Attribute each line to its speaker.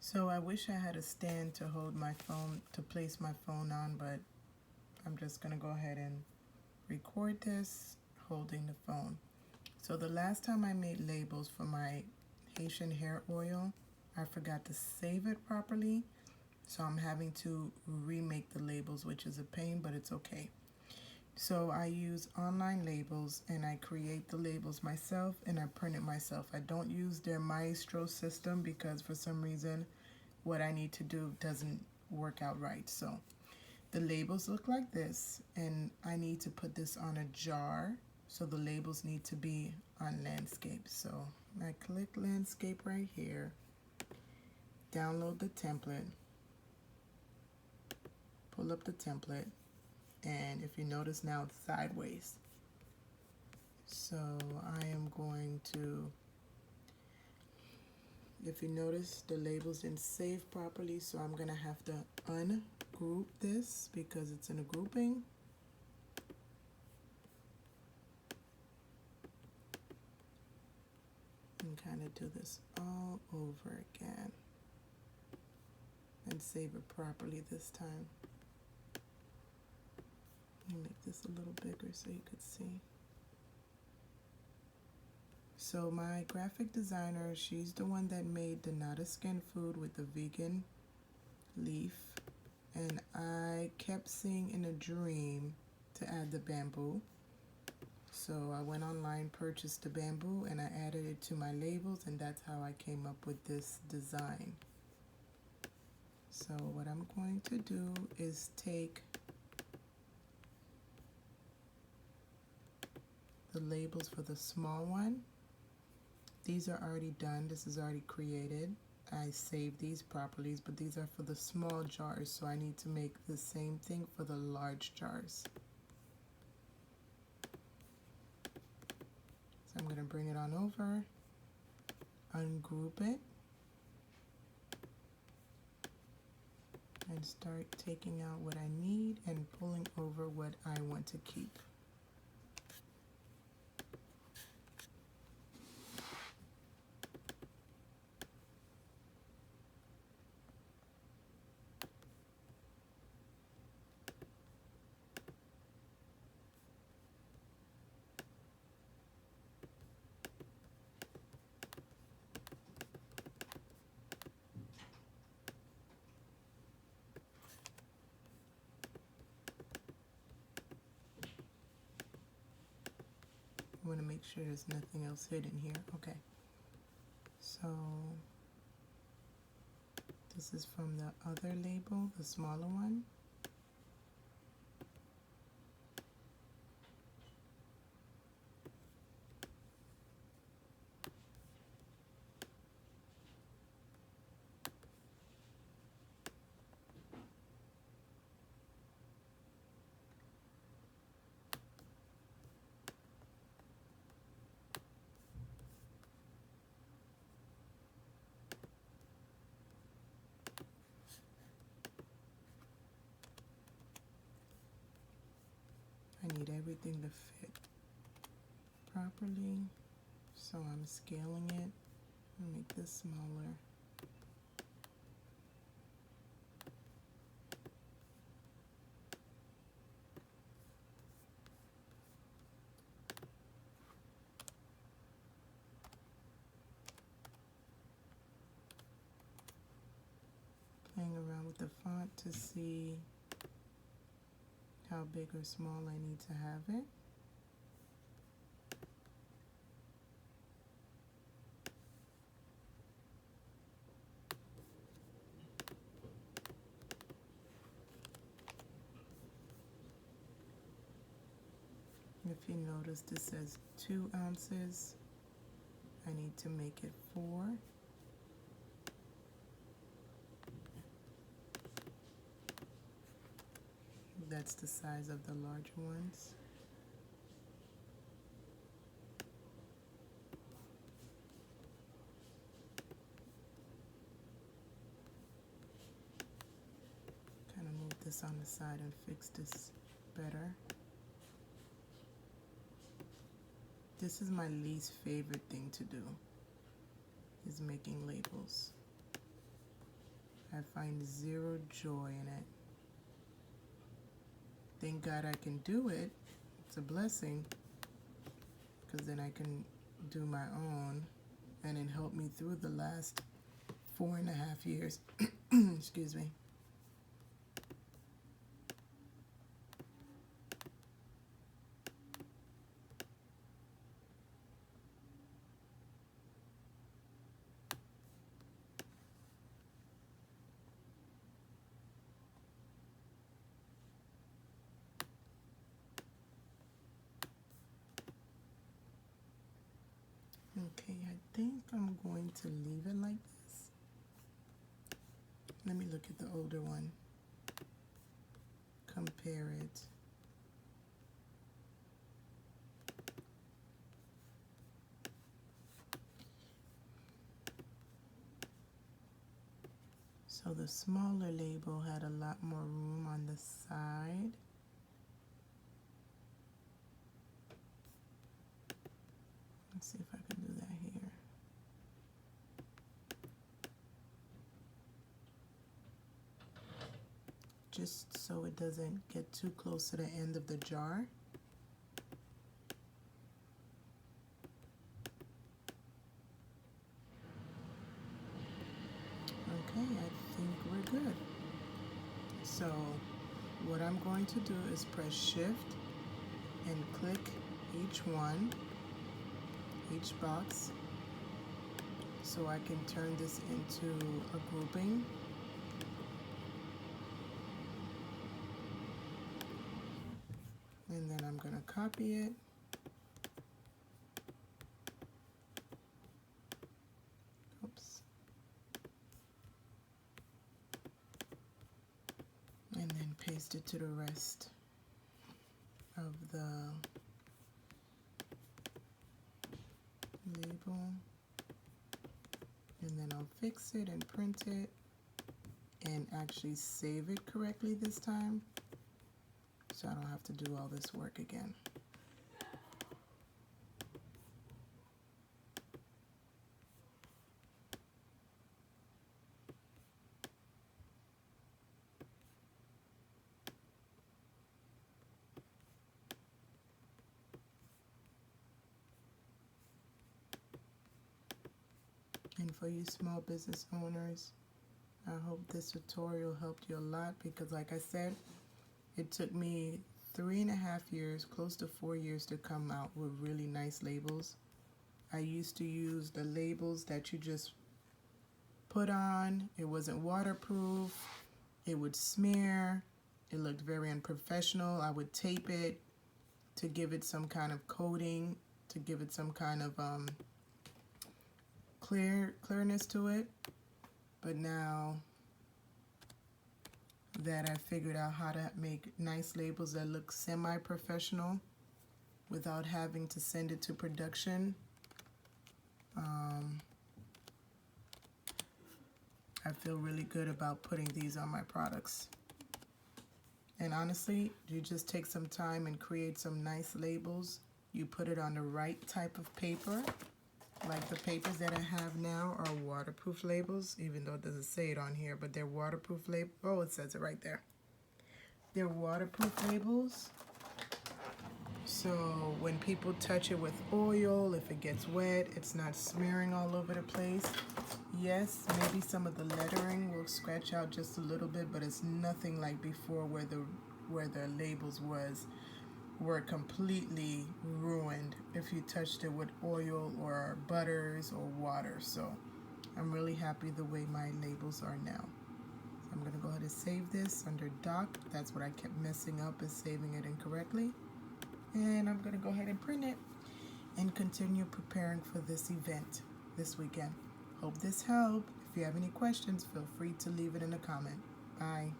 Speaker 1: So I wish I had a stand to hold my phone, to place my phone on, but I'm just gonna go ahead and record this holding the phone. So the last time I made labels for my Haitian hair oil, I forgot to save it properly. So I'm having to remake the labels, which is a pain, but it's okay. So I use online labels and I create the labels myself and I print it myself. I don't use their Maestro system because for some reason what I need to do doesn't work out right. So the labels look like this, and I need to put this on a jar, so the labels need to be on landscape. So I click landscape right here, download the template, pull up the template, and if you notice now it's sideways. So I am going to, if you notice the labels didn't save properly, so I'm gonna have to ungroup this because it's in a grouping. And kind of do this all over again and save it properly this time. Let me make this a little bigger so you could see. So my graphic designer, she's the one that made the Not a Skinfood with the vegan leaf, and I kept seeing in a dream to add the bamboo. So I went online, purchased the bamboo, and I added it to my labels, and that's how I came up with this design. So what I'm going to do is take the labels for the small one. These are already done. This is already created. I saved these properly, but these are for the small jars, so I need to make the same thing for the large jars. So I'm going to bring it on over, ungroup it, and start taking out what I need and pulling over what I want to keep. I want to make sure there's nothing else hidden here. Okay. So this is from the other label, the smaller one. I need everything to fit properly, so I'm scaling it and make this smaller. Playing around with the font to see how big or small I need to have it. If you notice, this says 2 ounces. I need to make it 4. That's the size of the larger ones. Kind of move this on the side and fix this better. This is my least favorite thing to do, is making labels. I find zero joy in it. Thank God I can do it. It's a blessing, because then I can do my own, and it helped me through the last 4.5 years. Excuse me. Okay, I think I'm going to leave it like this. Let me look at the older one. Compare it. So the smaller label had a lot more room on the side. Let's see if I can do that here. Just so it doesn't get too close to the end of the jar. Okay, I think we're good. So what I'm going to do is press Shift and click each one, each box, so I can turn this into a grouping. And then I'm going to copy it. Oops. And then paste it to the rest of the label. And then I'll fix it and print it and actually save it correctly this time, so I don't have to do all this work again. And for you small business owners, I hope this tutorial helped you a lot, because like I said, it took me 3.5 years, close to 4 years, to come out with really nice labels. I used to use the labels that you just put on. It wasn't waterproof. It would smear. It looked very unprofessional. I would tape it to give it some kind of coating, to give it some kind of clearness to it. But now that I figured out how to make nice labels that look semi-professional without having to send it to production, I feel really good about putting these on my products. And honestly, you just take some time and create some nice labels. You put it on the right type of paper. Like the papers that I have now are waterproof labels, even though it doesn't say it on here, but they're waterproof labels. Oh, it says it right there. They're waterproof labels. So when people touch it with oil, if it gets wet, it's not smearing all over the place. Yes, maybe some of the lettering will scratch out just a little bit, but it's nothing like before where the labels were completely ruined if you touched it with oil or butters or water. So I'm really happy the way my labels are now. So I'm going to go ahead and save this under doc. That's what I kept messing up, is saving it incorrectly. And I'm going to go ahead and print it and continue preparing for this event this weekend. Hope this helped. If you have any questions, feel free to leave it in a comment. Bye.